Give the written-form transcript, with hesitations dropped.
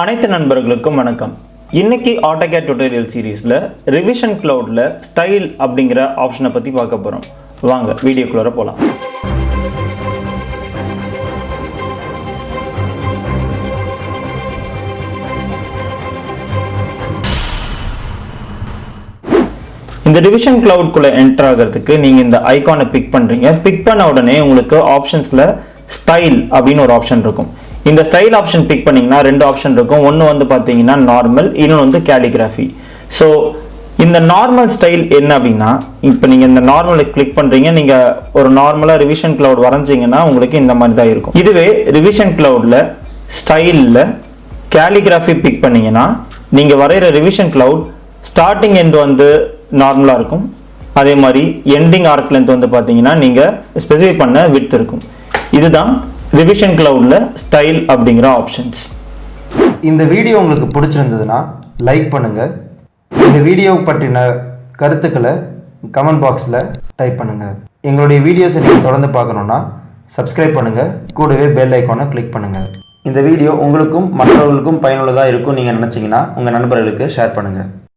அனைத்து நண்பர்களுக்கும் வணக்கம். இன்னைக்கு AutoCAD tutorial சீரிஸ்ல ரிவிஷன் கிளவுட்ல ஸ்டைல் அப்படிங்கிற ஆப்ஷனை பத்தி பார்க்க போறோம். வாங்க வீடியோக்குள்ள போலாம். இந்த ரிவிஷன் கிளவுட் குள்ள என்டர் ஆகிறதுக்கு நீங்க இந்த ஐகானை பிக் பண்றீங்க. பிக் பண்ண உடனே உங்களுக்கு ஆப்ஷன்ஸ்ல ஸ்டைல் அப்படின்னு ஒரு ஆப்ஷன் இருக்கும். இந்த ஸ்டைல் ஆப்ஷன் பிக் பண்ணீங்கன்னா ரெண்டு ஆப்ஷன் இருக்கும். ஒன்று வந்து பார்த்தீங்கன்னா நார்மல், இன்னொன்று வந்து கேலிகிராஃபி. ஸோ இந்த நார்மல் ஸ்டைல் என்ன அப்படின்னா, இப்போ நீங்கள் இந்த நார்மலை கிளிக் பண்ணுறீங்க, நீங்கள் ஒரு நார்மலாக ரிவிஷன் கிளவுட் வரைஞ்சிங்கன்னா உங்களுக்கு இந்த மாதிரி தான் இருக்கும். இதுவே ரிவிஷன் கிளவுடில் ஸ்டைலில் கேலிகிராஃபி பிக் பண்ணிங்கன்னா நீங்கள் வரைகிற ரிவிஷன் கிளவுட் ஸ்டார்டிங் எண்ட் வந்து நார்மலாக இருக்கும். அதே மாதிரி எண்டிங் ஆர்க் லென்த் வந்து பார்த்தீங்கன்னா நீங்கள் ஸ்பெசிஃபை பண்ண விட்த் இருக்கும். இதுதான் ரிவிஷன் கிளவுட்ல ஸ்டைல் அப்படிங்கிற ஆப்ஷன்ஸ். இந்த வீடியோ உங்களுக்கு பிடிச்சிருந்ததுன்னா லைக் பண்ணுங்க. இந்த வீடியோ பற்றின கருத்துக்களை கமெண்ட் பாக்ஸில் டைப் பண்ணுங்க. எங்களுடைய வீடியோஸை நீங்கள் தொடர்ந்து பார்க்கணுன்னா சப்ஸ்கிரைப் பண்ணுங்க, கூடவே பெல் ஐக்கானை கிளிக் பண்ணுங்க. இந்த வீடியோ உங்களுக்கும் மற்றவர்களுக்கும் பயனுள்ளதாக இருக்கும் நீங்கள் நினச்சிங்கன்னா உங்கள் நண்பர்களுக்கு ஷேர் பண்ணுங்கள்.